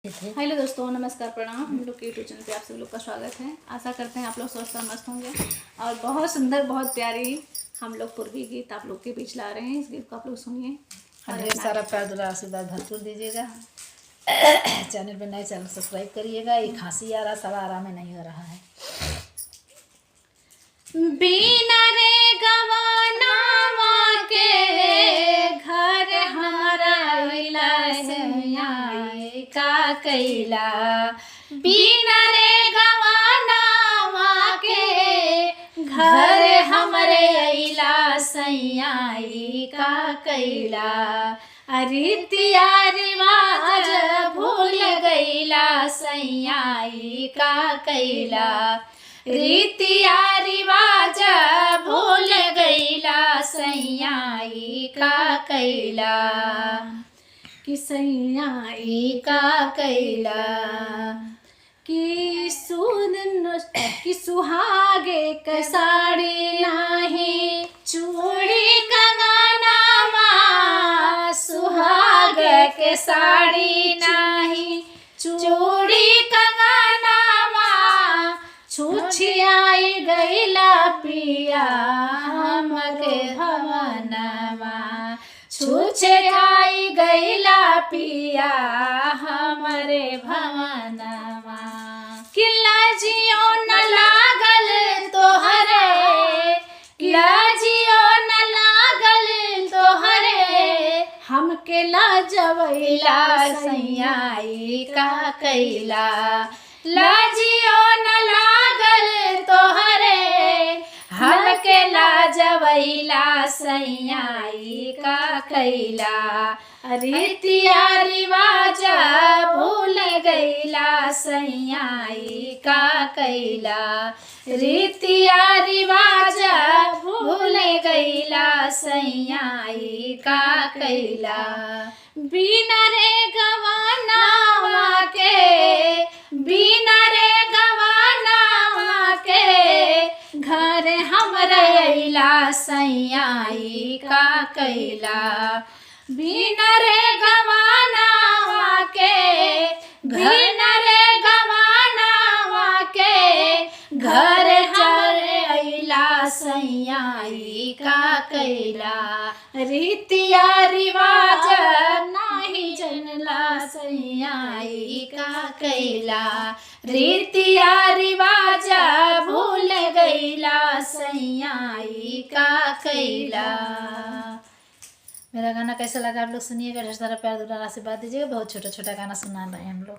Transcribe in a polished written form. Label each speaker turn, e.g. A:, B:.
A: Hello दोस्तों, नमस्कार, प्रणाम। हम लोग के यूट्यूब चैनल पे आप सभी लोग का स्वागत है। आशा करते हैं आप लोग स्वस्थ और मस्त होंगे। और बहुत सुंदर, बहुत प्यारी हम लोग पूर्वी गीत आप लोग के बीच ला रहे हैं। इस गीत को आप लोग सुनिए और
B: ढेर सारा प्यार दुलार आशीर्वाद भरपूर दीजिएगा। चैनल पर नए चैनल सब्सक्राइब करिएगा। ये खांसी आ रहा, सारा आराम में नहीं हो रहा है।
A: बिना रे गवाना के घर हमारा का कैला, बिना रे गवाना के घर हमरे अइला सैयाई का कैला। रीतिया रिवाज भूल गईला सैयाई का कैला। रीतिया रिवाज भूल गईला सैयाई का कैला। कि सैयाई का कैला। कि सुहागे क साड़ी नाही चूड़ी कंगनामा। सुहाग के साड़ी नाही चूड़ी कंगनामा। छुछियाई गईला पिया हमके भवनमा। छुछियाई गईला पिया हमरे भवनमा। किला जियो न लागल तोहरे, किला जियो न लागल तोहरे। हमके लाजवैला सैयाई का कैला। लाजियो न लागल तोहरे, हमके लाजवैला सैयाई का कैला। रीतिया रिवाज भूल गईला सैयाई का कैला। रीतिया रिवाज भूल गईला सैयाई का कैला। बिना रे गवाना के, बिना रे गवाना के घर हमरे अइला सैयाई का कैला। बिना रे गवाना के, बिना रे गवाना के घर हमरे अइला सैयाई का कैला। रीतिया रिवाज नाही जनला सैयाई का कैला। रीतिया रिवाज भूल गईला सैयाई का कैला।
B: मेरा गाना कैसा लगा आप लोग सुनिएगा। ढेर सारा प्यार दुलार आशीर्वाद दीजिएगा। बहुत छोटा छोटा गाना सुना रहे हैं हम लोग।